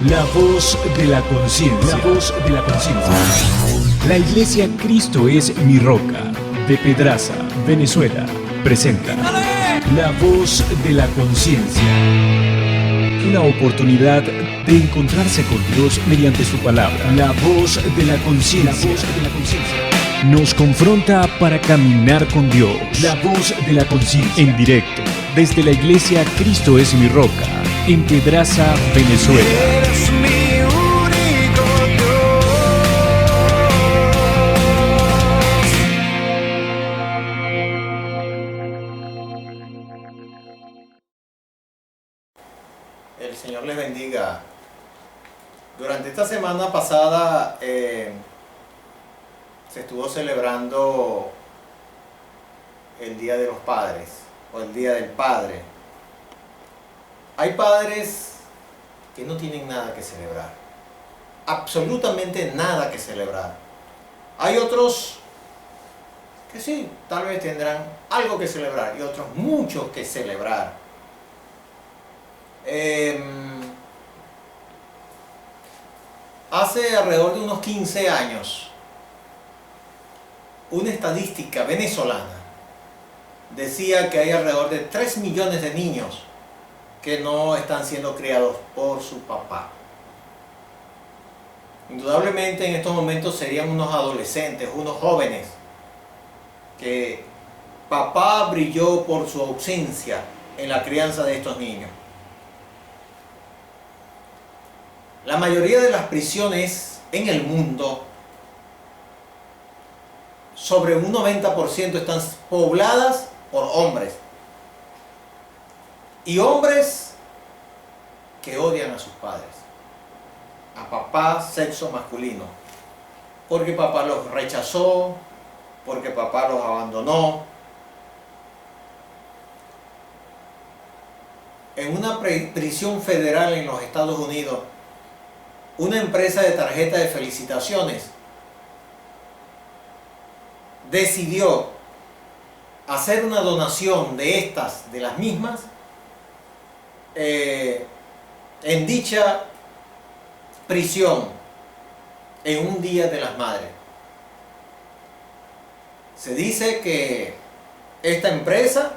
La voz de la conciencia. La voz de la conciencia. La Iglesia Cristo es mi roca, de Pedraza, Venezuela, presenta La voz de la conciencia. Una oportunidad de encontrarse con Dios mediante su palabra. La voz de la conciencia. Nos confronta para caminar con Dios. La voz de la conciencia. En directo, desde la Iglesia Cristo es mi roca, en Pedraza, Venezuela. Eres mi único El Señor les bendiga. Durante esta semana pasada se estuvo celebrando el Día de los Padres o el Día del Padre. Hay padres que no tienen nada que celebrar, absolutamente nada que celebrar. Hay otros que sí, tal vez tendrán algo que celebrar y otros muchos que celebrar. Hace alrededor de unos 15 años, una estadística venezolana decía que hay alrededor de 3 millones de niños que no están siendo criados por su papá. Indudablemente en estos momentos serían unos adolescentes, unos jóvenes, que papá brilló por su ausencia en la crianza de estos niños. La mayoría de las prisiones en el mundo, sobre un 90% están pobladas por hombres. Y hombres que odian a sus padres, a papá sexo masculino, porque papá los rechazó, porque papá los abandonó. En una prisión federal en los Estados Unidos, una empresa de tarjetas de felicitaciones decidió hacer una donación de las mismas, en dicha prisión en un Día de las Madres. Se dice que esta empresa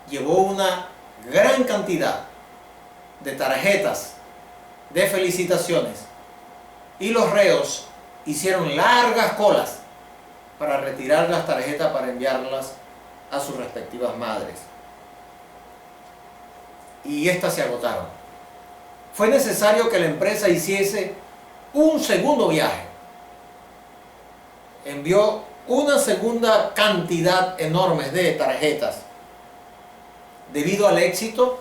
llevó una gran cantidad de tarjetas de felicitaciones y los reos hicieron largas colas para retirar las tarjetas para enviarlas a sus respectivas madres. Y estas se agotaron. Fue necesario que la empresa hiciese un segundo viaje. Envió una segunda cantidad enorme de tarjetas. Debido al éxito,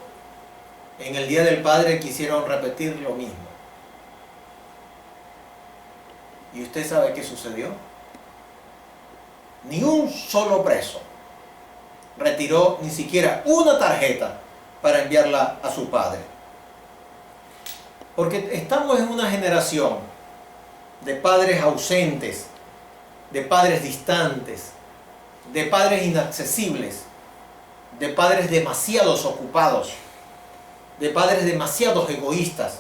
en el Día del Padre quisieron repetir lo mismo. ¿Y usted sabe qué sucedió? Ni un solo preso retiró ni siquiera una tarjeta para enviarla a su padre. Porque estamos en una generación de padres ausentes, de padres distantes, de padres inaccesibles, de padres demasiados ocupados, de padres demasiados egoístas,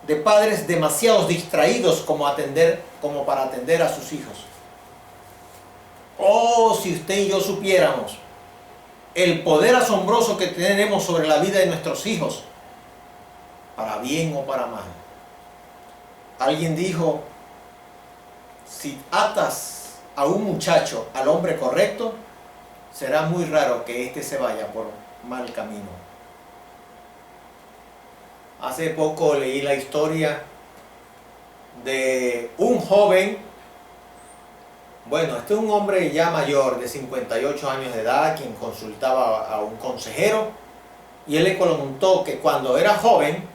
de padres demasiados distraídos como para atender a sus hijos. Oh, si usted y yo supiéramos el poder asombroso que tenemos sobre la vida de nuestros hijos, para bien o para mal. Alguien dijo, si atas a un muchacho al hombre correcto, será muy raro que éste se vaya por mal camino. Hace poco leí la historia de un joven, bueno, este es un hombre ya mayor de 58 años de edad, quien consultaba a un consejero, y él le contó que cuando era joven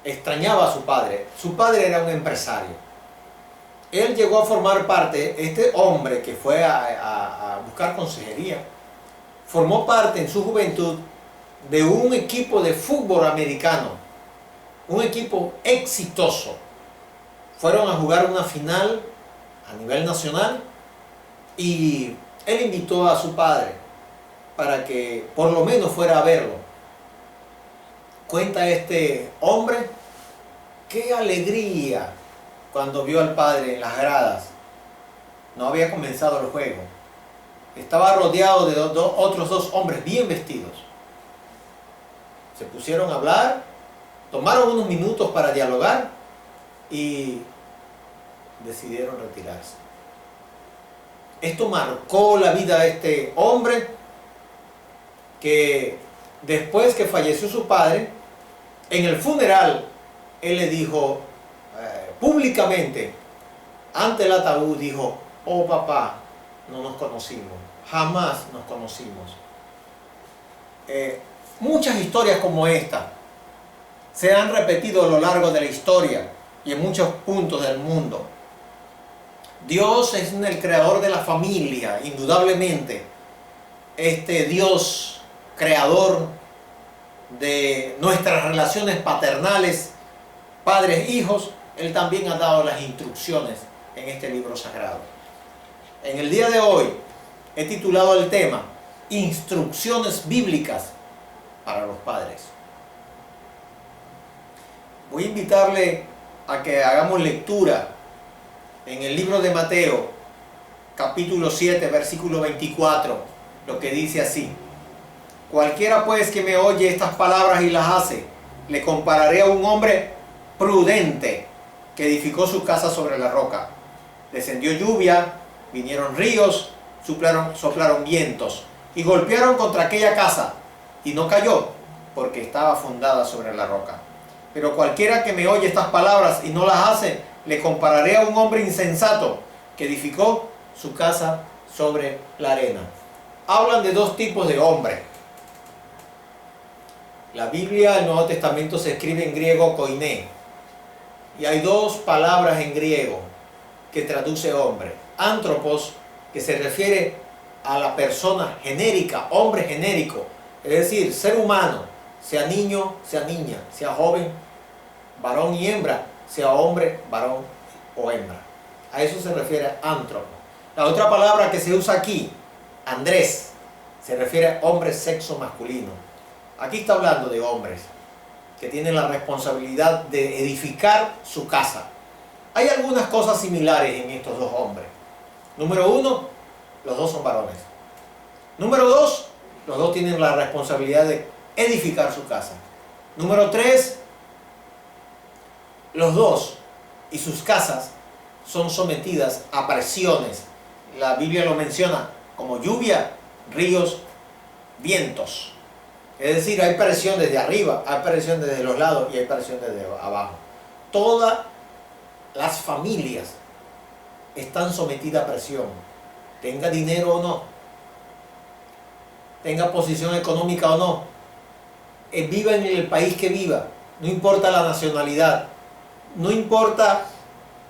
extrañaba a su padre. Su padre era un empresario. Él llegó a formar parte, este hombre que fue a buscar consejería, formó parte en su juventud de un equipo de fútbol americano, un equipo exitoso. Fueron a jugar una final a nivel nacional y él invitó a su padre para que por lo menos fuera a verlo. Cuenta este hombre qué alegría cuando vio al padre en las gradas. No había comenzado el juego. Estaba rodeado de otros dos hombres bien vestidos. Se pusieron a hablar, tomaron unos minutos para dialogar y decidieron retirarse. Esto marcó la vida de este hombre que después que falleció su padre, en el funeral, él le dijo públicamente, ante el ataúd, dijo: oh papá, no nos conocimos, jamás nos conocimos. Muchas historias como esta se han repetido a lo largo de la historia y en muchos puntos del mundo. Dios es el creador de la familia, indudablemente. Este Dios creador de nuestras relaciones paternales, padres, hijos, Él también ha dado las instrucciones en este libro sagrado. En el día de hoy he titulado el tema Instrucciones bíblicas para los padres. Voy a invitarle a que hagamos lectura en el libro de Mateo, capítulo 7, versículo 24, lo que dice así: cualquiera pues que me oye estas palabras y las hace, le compararé a un hombre prudente que edificó su casa sobre la roca. Descendió lluvia, vinieron ríos, soplaron vientos y golpearon contra aquella casa, y no cayó, porque estaba fundada sobre la roca. Pero cualquiera que me oye estas palabras y no las hace, le compararé a un hombre insensato que edificó su casa sobre la arena. Hablan de dos tipos de hombre. La Biblia, el Nuevo Testamento, se escribe en griego koiné. Y hay dos palabras en griego que traduce hombre. Antropos, que se refiere a la persona genérica, hombre genérico. Es decir, ser humano, sea niño, sea niña, sea joven, varón y hembra, sea hombre, varón o hembra. A eso se refiere antropo. La otra palabra que se usa aquí, andrés, se refiere a hombre sexo masculino. Aquí está hablando de hombres que tienen la responsabilidad de edificar su casa. Hay algunas cosas similares en estos dos hombres. Número uno, los dos son varones. Número dos, los dos tienen la responsabilidad de edificar su casa. Número tres, los dos y sus casas son sometidas a presiones. La Biblia lo menciona como lluvia, ríos, vientos. Es decir, hay presión desde arriba, hay presión desde los lados y hay presión desde abajo. Todas las familias están sometidas a presión. Tenga dinero o no, tenga posición económica o no, viva en el país que viva, no importa la nacionalidad, no importa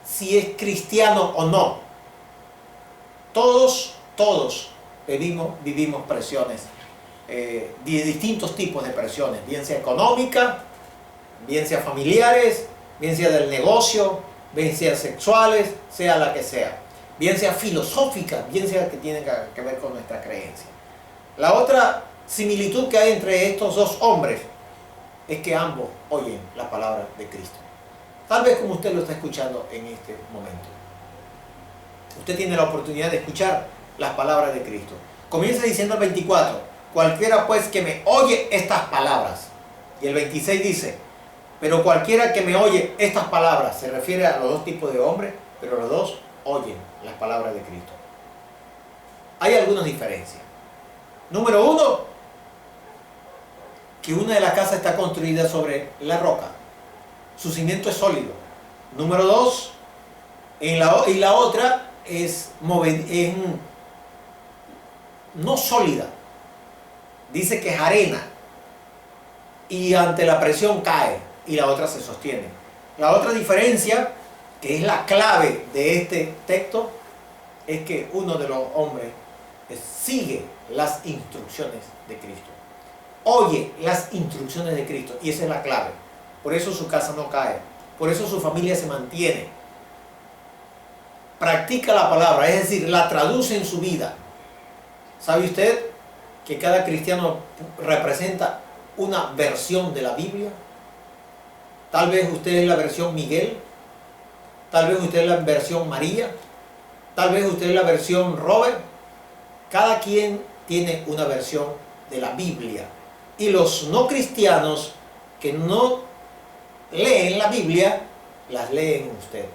si es cristiano o no. Todos vivimos presiones, de distintos tipos de presiones, bien sea económica, bien sea familiares, bien sea del negocio, bien sea sexuales, sea la que sea, bien sea filosófica, bien sea que tiene que ver con nuestra creencia. La otra similitud que hay entre estos dos hombres es que ambos oyen la palabra de Cristo. Tal vez como usted lo está escuchando en este momento. Usted tiene la oportunidad de escuchar las palabras de Cristo. Comienza diciendo el 24, cualquiera pues que me oye estas palabras. Y el 26 dice, pero cualquiera que me oye estas palabras, se refiere a los dos tipos de hombres, pero los dos oyen las palabras de Cristo. Hay algunas diferencias. Número uno, que una de las casas está construida sobre la roca. Su cimiento es sólido. Número dos, y la otra es no sólida. Dice que es arena y ante la presión cae y la otra se sostiene. La otra diferencia, que es la clave de este texto, es que uno de los hombres sigue las instrucciones de Cristo. Oye las instrucciones de Cristo y esa es la clave. Por eso su casa no cae. Por eso su familia se mantiene. Practica la palabra, es decir, la traduce en su vida. ¿Sabe usted que cada cristiano representa una versión de la Biblia? Tal vez usted es la versión Miguel, tal vez usted es la versión María, tal vez usted es la versión Robert. Cada quien tiene una versión de la Biblia. Y los no cristianos que no leen la Biblia, las leen usted.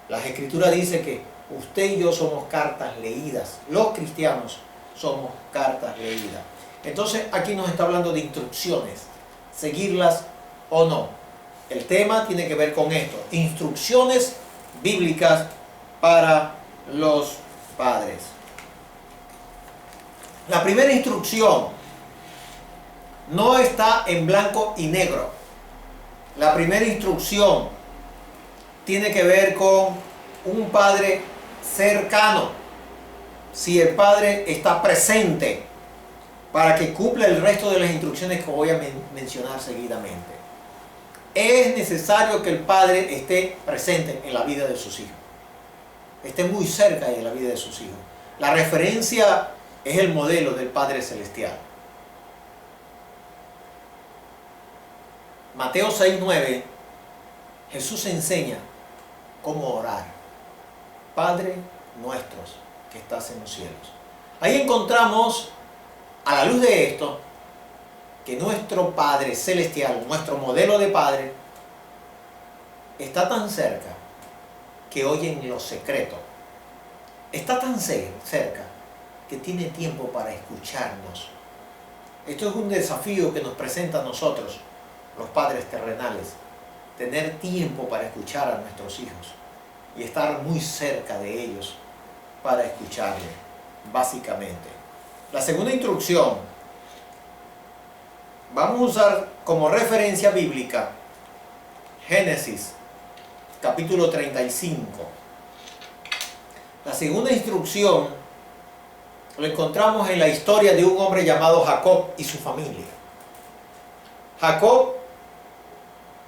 Las Escrituras dicen que usted y yo somos cartas leídas. Los cristianos somos cartas leídas. Entonces aquí nos está hablando de instrucciones, seguirlas o no. El tema tiene que ver con esto, instrucciones bíblicas para los padres. La primera instrucción no está en blanco y negro. La primera instrucción tiene que ver con un padre cercano. Si el padre está presente para que cumpla el resto de las instrucciones que voy a mencionar seguidamente. Es necesario que el padre esté presente en la vida de sus hijos. Esté muy cerca de la vida de sus hijos. La referencia es el modelo del Padre Celestial. Mateo 6:9, Jesús enseña cómo orar. Padre nuestros que estás en los cielos. Ahí encontramos, a la luz de esto, que nuestro Padre Celestial, nuestro modelo de Padre, está tan cerca que oye en lo secreto. Está tan cerca que tiene tiempo para escucharnos. Esto es un desafío que nos presenta a nosotros, los padres terrenales, tener tiempo para escuchar a nuestros hijos y estar muy cerca de ellos para escucharle, básicamente. La segunda instrucción, vamos a usar como referencia bíblica Génesis, capítulo 35. La segunda instrucción lo encontramos en la historia de un hombre llamado Jacob y su familia. Jacob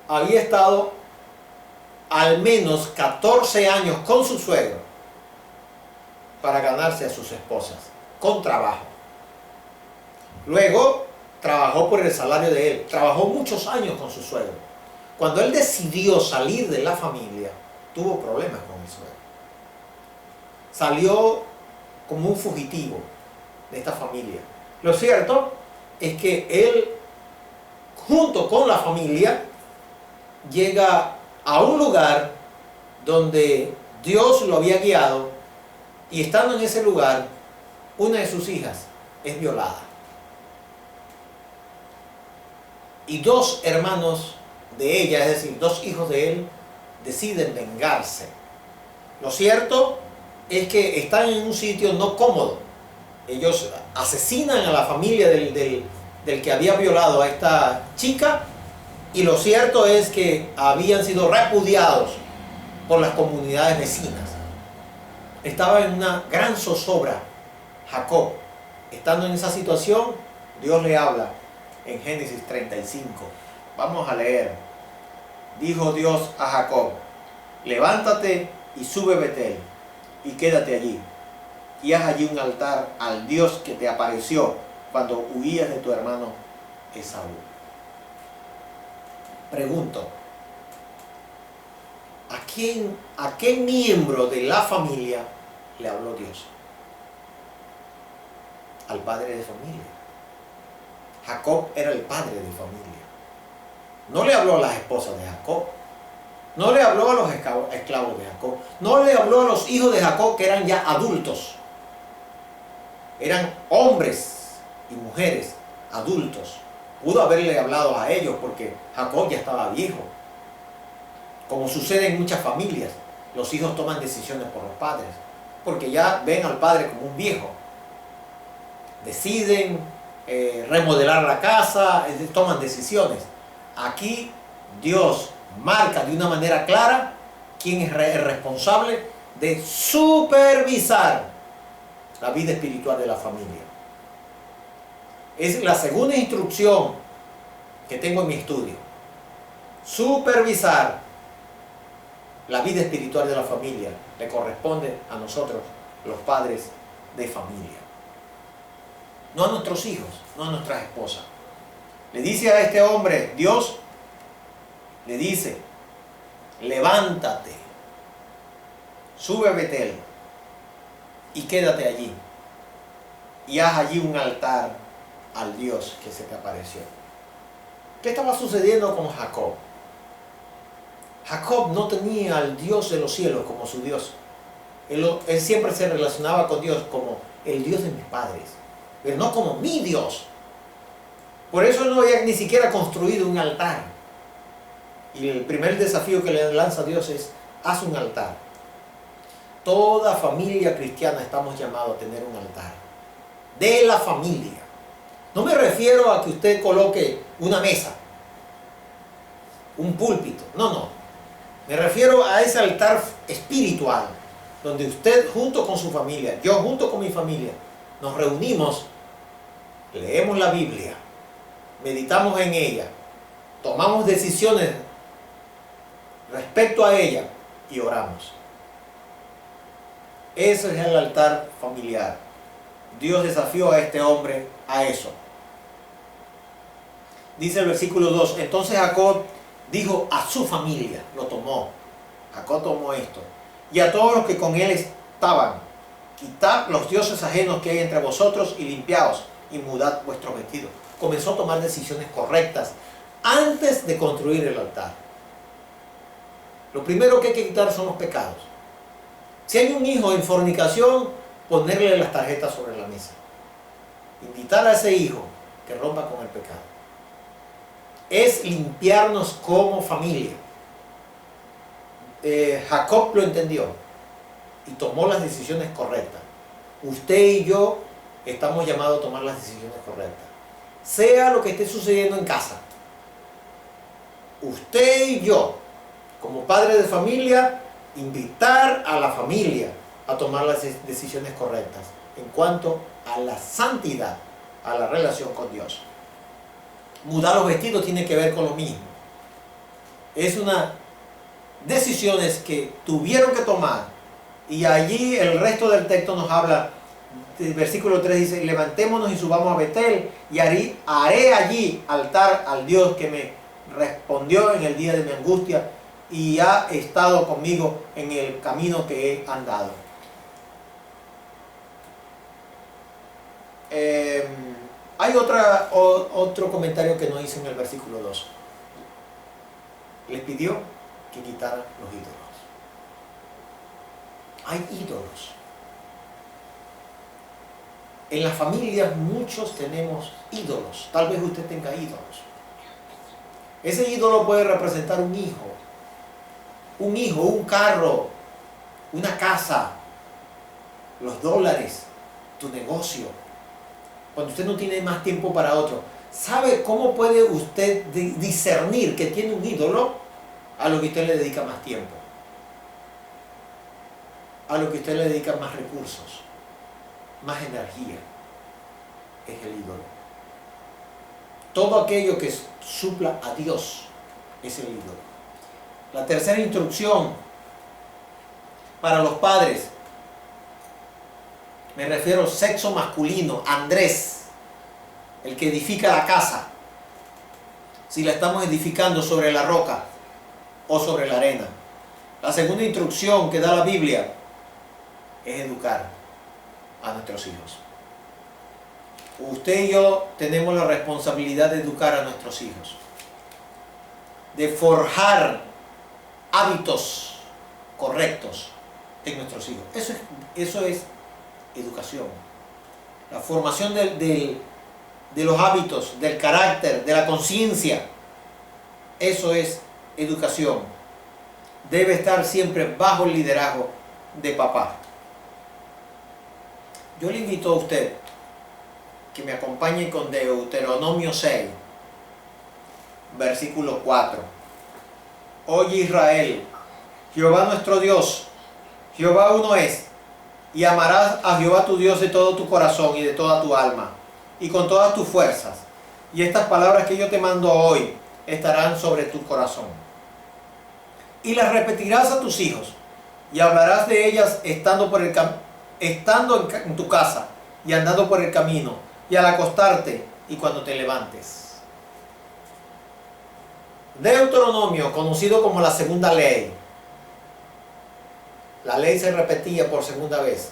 había estado al menos 14 años con su suegro para ganarse a sus esposas, con trabajo. Luego trabajó por el salario de él, trabajó muchos años con su suegro. Cuando él decidió salir de la familia, tuvo problemas con el suegro. Salió como un fugitivo de esta familia. Lo cierto es que él, junto con la familia, llega a un lugar donde Dios lo había guiado, y estando en ese lugar, una de sus hijas es violada. Y dos hermanos de ella, es decir, dos hijos de él, deciden vengarse. Lo cierto es que están en un sitio no cómodo. Ellos asesinan a la familia del que había violado a esta chica, y lo cierto es que habían sido repudiados por las comunidades vecinas. Estaba en una gran zozobra Jacob. Estando en esa situación, Dios le habla en Génesis 35. Vamos a leer. Dijo Dios a Jacob: levántate y sube a Betel y quédate allí, y haz allí un altar al Dios que te apareció cuando huías de tu hermano Esaú. Pregunto, ¿a qué miembro de la familia le habló Dios? Al padre de familia. Jacob era el padre de familia. No le habló a las esposas de Jacob. No le habló a los esclavos de Jacob. No le habló a los hijos de Jacob, que eran ya adultos. Eran hombres y mujeres adultos. Pudo haberle hablado a ellos porque Jacob ya estaba viejo. Como sucede en muchas familias, los hijos toman decisiones por los padres, porque ya ven al padre como un viejo. Deciden remodelar la casa, toman decisiones. Aquí Dios marca de una manera clara quién es el responsable de supervisar la vida espiritual de la familia. Es la segunda instrucción que tengo en mi estudio. Supervisar la vida espiritual de la familia le corresponde a nosotros, los padres de familia. No a nuestros hijos, no a nuestras esposas. Le dice a este hombre, Dios, le dice, levántate, sube a Betel y quédate allí y haz allí un altar al Dios que se te apareció. ¿Qué estaba sucediendo con Jacob? Jacob no tenía al Dios de los cielos como su Dios. Él siempre se relacionaba con Dios como el Dios de mis padres, pero no como mi Dios. Por eso él no había ni siquiera construido un altar. Y el primer desafío que le lanza Dios es, haz un altar. Toda familia cristiana estamos llamados a tener un altar. De la familia. No me refiero a que usted coloque una mesa, un púlpito. No, no. Me refiero a ese altar espiritual, donde usted junto con su familia, yo junto con mi familia, nos reunimos, leemos la Biblia, meditamos en ella, tomamos decisiones respecto a ella y oramos. Ese es el altar familiar. Dios desafió a este hombre a eso. Dice el versículo 2, entonces Jacob dijo a su familia, lo tomó, Jacob tomó esto, y a todos los que con él estaban, quitad los dioses ajenos que hay entre vosotros y limpiaos y mudad vuestros vestidos. Comenzó a tomar decisiones correctas antes de construir el altar. Lo primero que hay que quitar son los pecados. Si hay un hijo en fornicación, ponerle las tarjetas sobre la mesa. Invitar a ese hijo que rompa con el pecado. Es limpiarnos como familia. Jacob lo entendió y tomó las decisiones correctas. Usted y yo estamos llamados a tomar las decisiones correctas. Sea lo que esté sucediendo en casa. Usted y yo, como padres de familia, invitar a la familia a tomar las decisiones correctas en cuanto a la santidad, a la relación con Dios. Mudar los vestidos tiene que ver con lo mismo. Es una decisiones que tuvieron que tomar, y allí el resto del texto nos habla, el versículo 3 dice, levantémonos y subamos a Betel y haré allí altar al Dios que me respondió en el día de mi angustia y ha estado conmigo en el camino que he andado. Hay otro comentario que no hice en el versículo 2. Les pidió que quitaran los ídolos. Hay ídolos. En las familias muchos tenemos ídolos. Tal vez usted tenga ídolos. Ese ídolo puede representar un hijo, un carro, una casa, los dólares, tu negocio. Cuando usted no tiene más tiempo para otro, ¿sabe cómo puede usted discernir que tiene un ídolo? A lo que usted le dedica más tiempo, a lo que usted le dedica más recursos, más energía. Es el ídolo. Todo aquello que supla a Dios es el ídolo. La tercera instrucción para los padres, me refiero al sexo masculino, Andrés, el que edifica la casa, si la estamos edificando sobre la roca o sobre la arena. La segunda instrucción que da la Biblia es educar a nuestros hijos. Usted y yo tenemos la responsabilidad de educar a nuestros hijos, de forjar hábitos correctos en nuestros hijos. Eso es educación. La formación de los hábitos, del carácter, de la conciencia. Eso es educación. Debe estar siempre bajo el liderazgo de papá. Yo le invito a usted que me acompañe con Deuteronomio 6, versículo 4. Oye Israel, Jehová nuestro Dios, Jehová uno es, y amarás a Jehová tu Dios de todo tu corazón y de toda tu alma, y con todas tus fuerzas. Y estas palabras que yo te mando hoy estarán sobre tu corazón. Y las repetirás a tus hijos, y hablarás de ellas estando en tu casa, y andando por el camino, y al acostarte, y cuando te levantes. Deuteronomio, conocido como la segunda ley. La ley se repetía por segunda vez.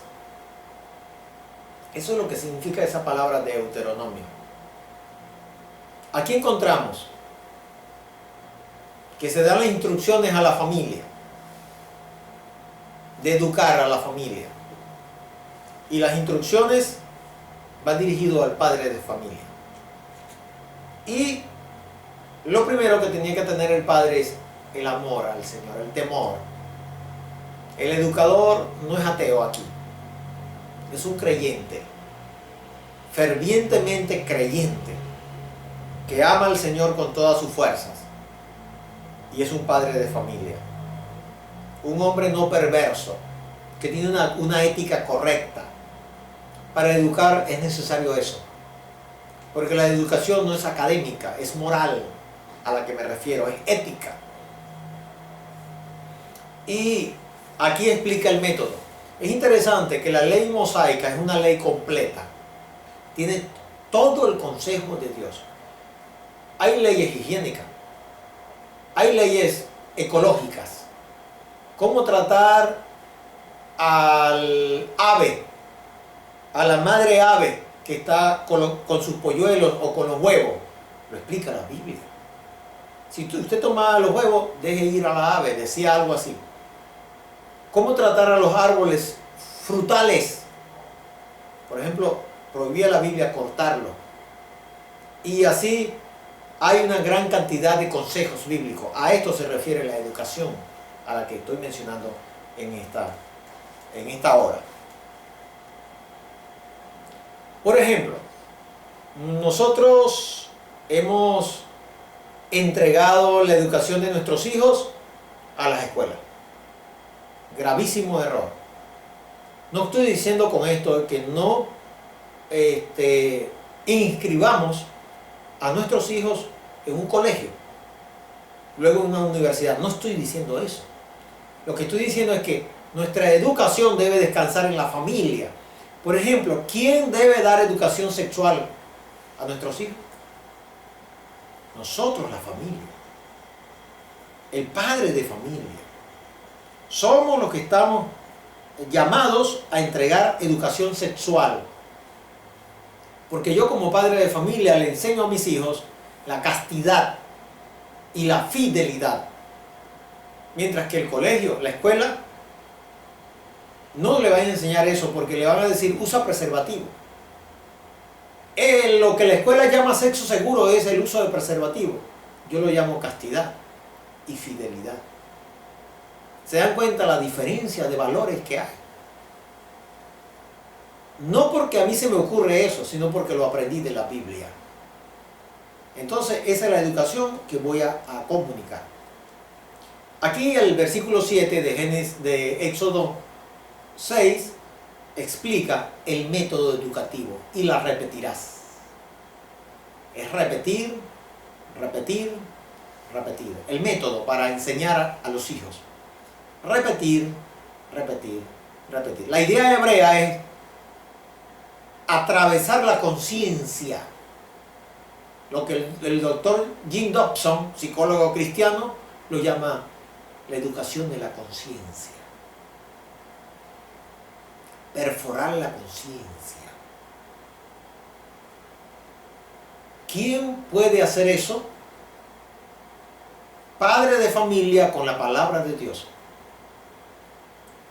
Eso es lo que significa esa palabra Deuteronomio. Aquí encontramos que se dan las instrucciones a la familia, de educar a la familia. Y las instrucciones van dirigidas al padre de familia. Y lo primero que tenía que tener el padre es el amor al Señor, el temor. El educador no es ateo aquí, es un creyente, fervientemente creyente, que ama al Señor con todas sus fuerzas y es un padre de familia, un hombre no perverso, que tiene una ética correcta. Para educar es necesario eso, porque la educación no es académica, es moral a la que me refiero, es ética. Y aquí explica el método. Es interesante que la ley mosaica es una ley completa, tiene todo el consejo de Dios. Hay leyes higiénicas, hay leyes ecológicas, cómo tratar al ave, a la madre ave que está con sus polluelos o con los huevos, lo explica la Biblia. Si usted tomaba los huevos, deje ir a la ave, decía algo así. Cómo tratar a los árboles frutales, por ejemplo, prohibía la Biblia cortarlo. Y así hay una gran cantidad de consejos bíblicos. A esto se refiere la educación a la que estoy mencionando en esta hora. Por ejemplo, nosotros hemos entregado la educación de nuestros hijos a las escuelas. Gravísimo error. No estoy diciendo con esto que no inscribamos a nuestros hijos en un colegio, luego en una universidad. No estoy diciendo eso. Lo que estoy diciendo es que nuestra educación debe descansar en la familia. Por ejemplo, ¿quién debe dar educación sexual a nuestros hijos? Nosotros, la familia. El padre de familia. Somos los que estamos llamados a entregar educación sexual. Porque yo como padre de familia le enseño a mis hijos la castidad y la fidelidad. Mientras que el colegio, la escuela, no le van a enseñar eso porque le van a decir usa preservativo. Lo que la escuela llama sexo seguro es el uso de preservativo. Yo lo llamo castidad y fidelidad. ¿Se dan cuenta la diferencia de valores que hay? No porque a mí se me ocurre eso, sino porque lo aprendí de la Biblia. Entonces, esa es la educación que voy a comunicar. Aquí el versículo 7 de Éxodo 6 explica el método educativo y la repetirás. Es repetir, repetir, repetir. El método para enseñar a los hijos. Repetir, repetir, repetir. La idea hebrea es atravesar la conciencia. Lo que el doctor Jim Dobson, psicólogo cristiano, lo llama la educación de la conciencia. Perforar la conciencia. ¿Quién puede hacer eso? Padre de familia con la palabra de Dios.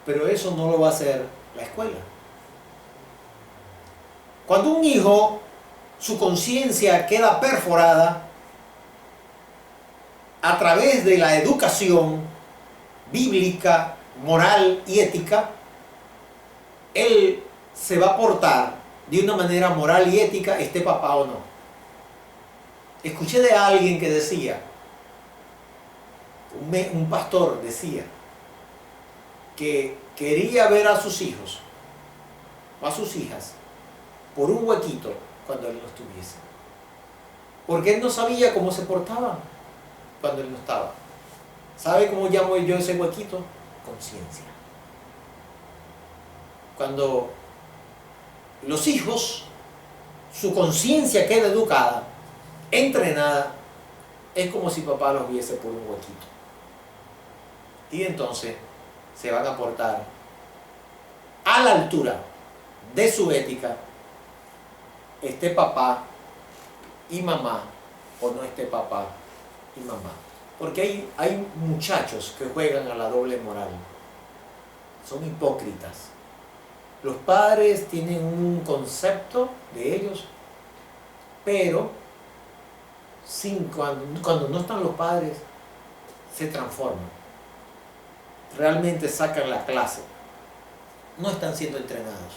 Pero eso no lo va a hacer la escuela. Cuando un hijo, su conciencia queda perforada a través de la educación bíblica, moral y ética, él se va a portar de una manera moral y ética, esté papá o no. Escuché de alguien que decía, un pastor decía, que quería ver a sus hijos o a sus hijas por un huequito cuando él no estuviese. Porque él no sabía cómo se portaban cuando él no estaba. ¿Sabe cómo llamo yo ese huequito? Conciencia. Cuando los hijos, su conciencia queda educada, entrenada, es como si papá los viese por un huequito. Y entonces se van a portar a la altura de su ética, esté papá y mamá o no esté papá y mamá. Porque hay muchachos que juegan a la doble moral. Son hipócritas. Los padres tienen un concepto de ellos, pero cuando no están los padres, se transforman. Realmente sacan la clase. No están siendo entrenados,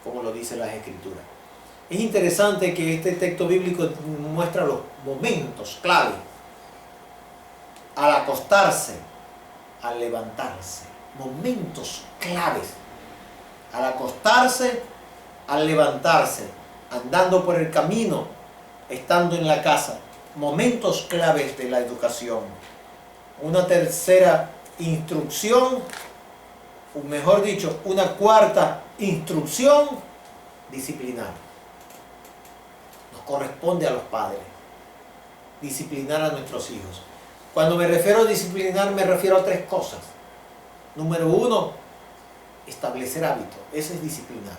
como lo dicen las Escrituras. Es interesante que este texto bíblico muestra los momentos clave. Al acostarse, al levantarse. Momentos claves. Al acostarse, al levantarse, andando por el camino, estando en la casa. Momentos claves de la educación. Una tercera instrucción, o mejor dicho, una cuarta instrucción, disciplinar. Nos corresponde a los padres disciplinar a nuestros hijos. Cuando me refiero a disciplinar, me refiero a tres cosas. Número uno, establecer hábitos. Eso es disciplinar.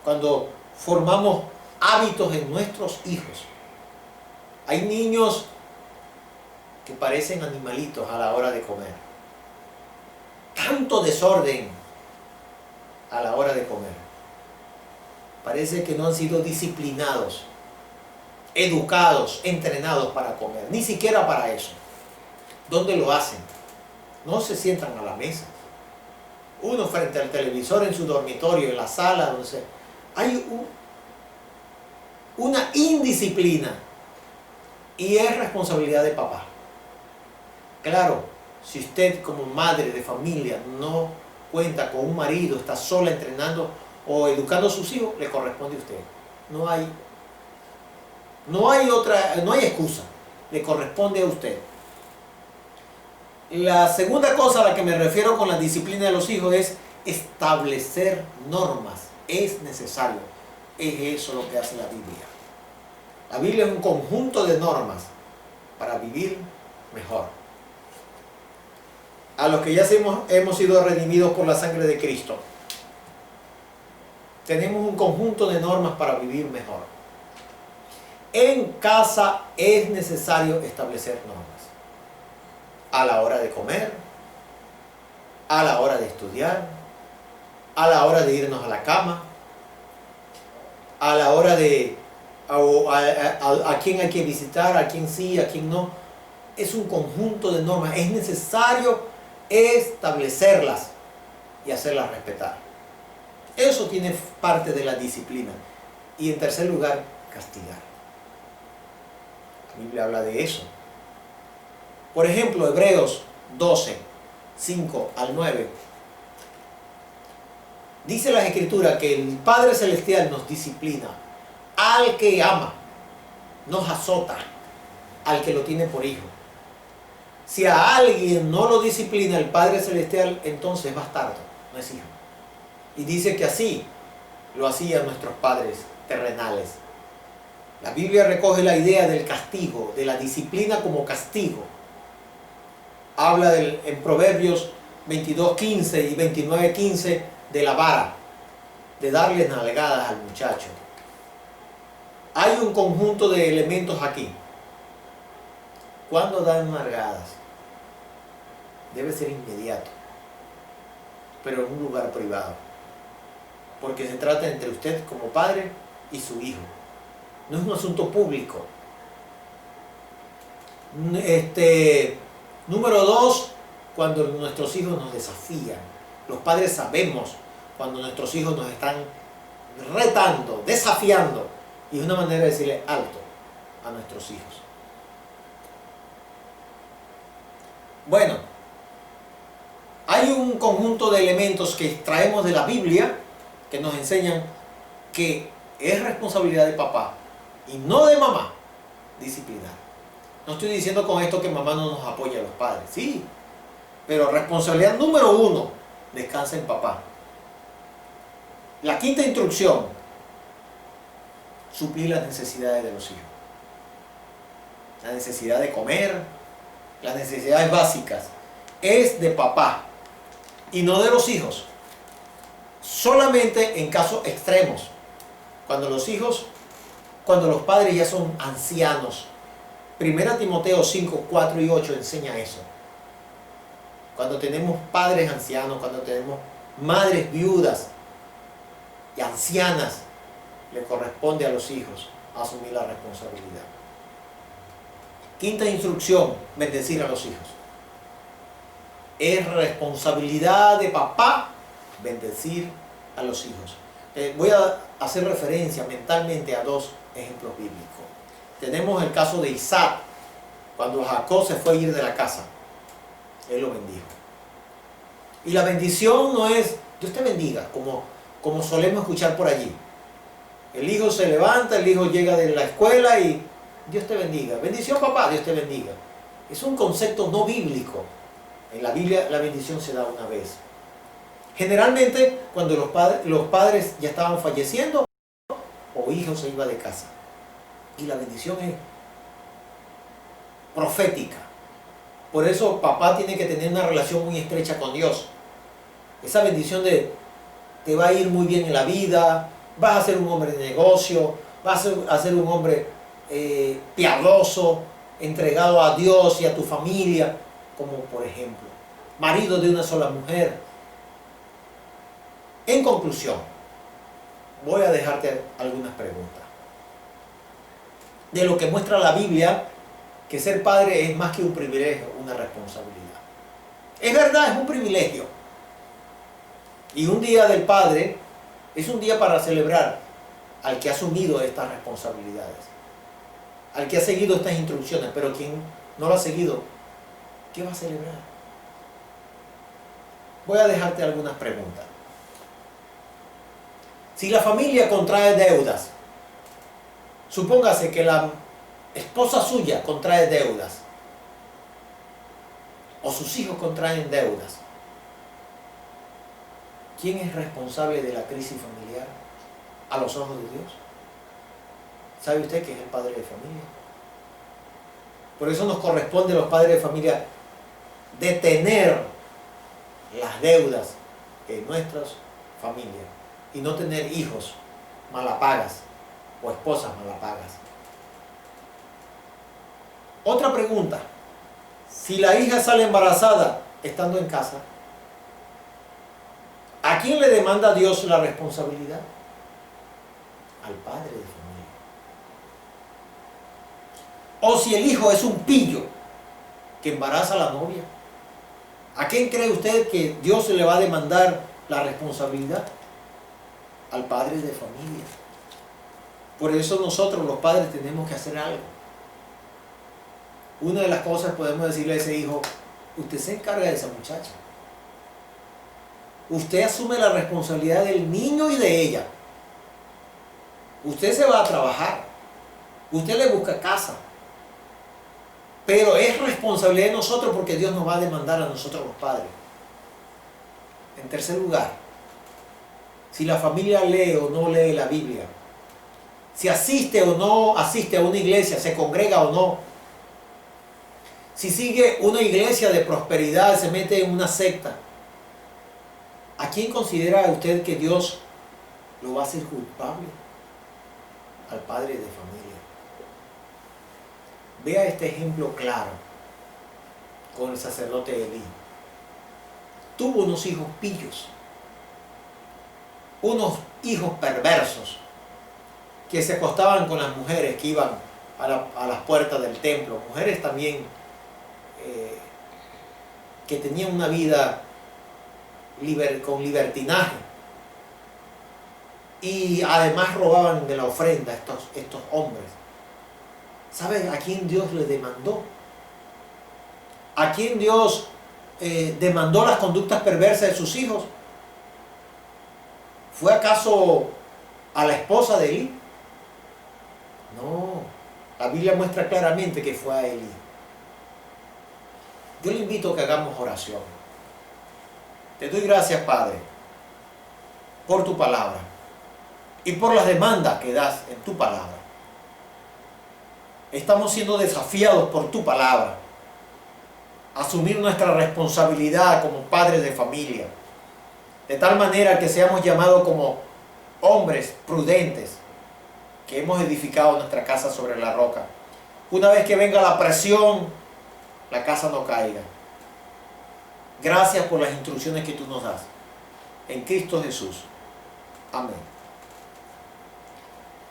Cuando formamos hábitos en nuestros hijos. Hay niños que parecen animalitos a la hora de comer. Tanto desorden a la hora de comer. Parece que no han sido disciplinados, educados, entrenados para comer. Ni siquiera para eso. ¿Dónde lo hacen? No se sientan a la mesa. Uno frente al televisor en su dormitorio, en la sala, donde sea. Hay una indisciplina y es responsabilidad de papá. Claro, si usted como madre de familia no cuenta con un marido, está sola entrenando o educando a sus hijos, le corresponde a usted. No hay excusa, le corresponde a usted. La segunda cosa a la que me refiero con la disciplina de los hijos es establecer normas. Es necesario. Es eso lo que hace la Biblia. La Biblia es un conjunto de normas para vivir mejor. A los que ya hemos sido redimidos por la sangre de Cristo, tenemos un conjunto de normas para vivir mejor. En casa es necesario establecer normas. A la hora de comer, a la hora de estudiar, a la hora de irnos a la cama, a la hora de a quién hay que visitar, a quién sí, a quién no. Es un conjunto de normas. Es necesario establecerlas y hacerlas respetar. Eso tiene parte de la disciplina. Y en tercer lugar, castigar. La Biblia habla de eso. Por ejemplo, Hebreos 12, 5 al 9. Dice la Escritura que el Padre Celestial nos disciplina al que ama, nos azota al que lo tiene por hijo. Si a alguien no lo disciplina el Padre Celestial, entonces es bastardo, no es hijo. Y dice que así lo hacían nuestros padres terrenales. La Biblia recoge la idea del castigo, de la disciplina como castigo. Habla en Proverbios 22:15 y 29:15 de la vara, de darle nalgadas al muchacho. Hay un conjunto de elementos aquí. ¿Cuándo dan nalgadas? Debe ser inmediato, pero en un lugar privado, porque se trata entre usted como padre y su hijo. No es un asunto público. Número 2, cuando nuestros hijos nos desafían. Los padres sabemos cuando nuestros hijos nos están retando, desafiando, y es una manera de decirle alto a nuestros hijos. Bueno, hay un conjunto de elementos que extraemos de la Biblia que nos enseñan que es responsabilidad de papá y no de mamá disciplinar. No estoy diciendo con esto que mamá no nos apoya a los padres, sí, pero responsabilidad número 1 descansa en papá. La quinta instrucción, suplir las necesidades de los hijos. la necesidad de comer, las necesidades básicas, es de papá y no de los hijos. Solamente en casos extremos, cuando los padres ya son ancianos. Primera Timoteo 5, 4 y 8 enseña eso. Cuando tenemos padres ancianos, cuando tenemos madres viudas y ancianas, le corresponde a los hijos asumir la responsabilidad. Quinta instrucción, bendecir a los hijos. Es responsabilidad de papá bendecir a los hijos. Voy a hacer referencia mentalmente a dos ejemplos bíblicos. Tenemos el caso de Isaac, cuando Jacob se fue a ir de la casa. Él lo bendijo. Y la bendición no es, Dios te bendiga, como solemos escuchar por allí. El hijo se levanta, el hijo llega de la escuela y Dios te bendiga. Bendición papá, Dios te bendiga. Es un concepto no bíblico. En la Biblia la bendición se da una vez. Generalmente cuando los padres ya estaban falleciendo o hijo se iba de casa. Y la bendición es profética. Por eso papá tiene que tener una relación muy estrecha con Dios. Esa bendición de te va a ir muy bien en la vida, vas a ser un hombre de negocio, vas a ser un hombre piadoso, entregado a Dios y a tu familia, como por ejemplo, marido de una sola mujer. En conclusión, voy a dejarte algunas preguntas. De lo que muestra la Biblia, que ser padre es más que un privilegio, una responsabilidad. Es verdad, es un privilegio. Y un día del padre es un día para celebrar al que ha asumido estas responsabilidades, al que ha seguido estas instrucciones, pero quien no lo ha seguido, ¿qué va a celebrar? Voy a dejarte algunas preguntas. Si la familia contrae deudas, supóngase que la esposa suya contrae deudas, o sus hijos contraen deudas, ¿quién es responsable de la crisis familiar a los ojos de Dios? ¿Sabe usted que es el padre de familia? Por eso nos corresponde a los padres de familia detener las deudas en nuestras familias y no tener hijos malapagas o esposas malapagas. Otra pregunta: si la hija sale embarazada estando en casa, ¿a quién le demanda Dios la responsabilidad? Al padre de familia. O si el hijo es un pillo que embaraza a la novia, ¿a quién cree usted que Dios le va a demandar la responsabilidad? Al padre de familia. Por eso nosotros los padres tenemos que hacer algo. Una de las cosas podemos decirle a ese hijo: usted se encarga de esa muchacha. Usted asume la responsabilidad del niño y de ella. Usted se va a trabajar. Usted le busca casa. Pero es responsabilidad de nosotros porque Dios nos va a demandar a nosotros los padres. En tercer lugar, si la familia lee o no lee la Biblia, si asiste o no asiste a una iglesia, se congrega o no, si sigue una iglesia de prosperidad, se mete en una secta, ¿a quién considera usted que Dios lo va a hacer culpable? Al padre de familia. Vea este ejemplo claro con el sacerdote Elí. Tuvo unos hijos pillos, unos hijos perversos que se acostaban con las mujeres que iban a las puertas del templo, mujeres también que tenían una vida con libertinaje, y además robaban de la ofrenda estos hombres. ¿Saben a quién Dios le demandó? ¿A quién Dios demandó las conductas perversas de sus hijos? ¿Fue acaso a la esposa de Elí? No, la Biblia muestra claramente que fue a Elí. Yo le invito a que hagamos oración. Te doy gracias, Padre, por tu palabra y por las demandas que das en tu palabra. estamos siendo desafiados por tu palabra a asumir nuestra responsabilidad como padres de familia, de tal manera que seamos llamados como hombres prudentes, que hemos edificado nuestra casa sobre la roca. Una vez que venga la presión, la casa no caiga. Gracias por las instrucciones que tú nos das. En Cristo Jesús. Amén.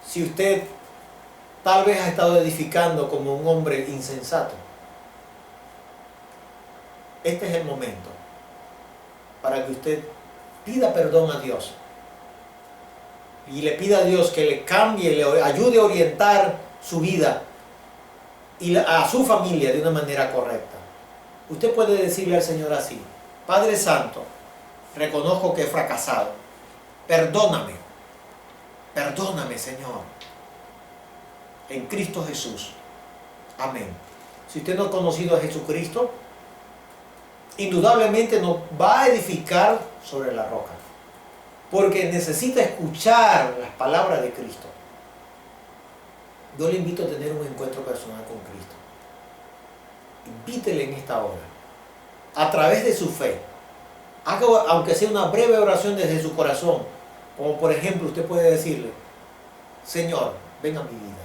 Si usted tal vez ha estado edificando como un hombre insensato, este es el momento para que usted pida perdón a Dios y le pida a Dios que le cambie, le ayude a orientar su vida y a su familia de una manera correcta. Usted puede decirle al Señor así: Padre Santo, reconozco que he fracasado. Perdóname. Perdóname, Señor. En Cristo Jesús. Amén. Si usted no ha conocido a Jesucristo, indudablemente no va a edificar sobre la roca, porque necesita escuchar las palabras de Cristo. Yo le invito a tener un encuentro personal con Cristo. Invítele en esta hora, a través de su fe. Haga, aunque sea una breve oración desde su corazón, como por ejemplo usted puede decirle: Señor, ven a mi vida.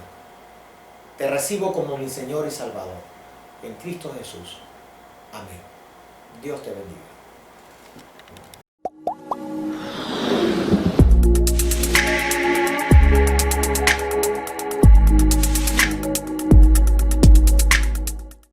Te recibo como mi Señor y Salvador. En Cristo Jesús. Amén. Dios te bendiga.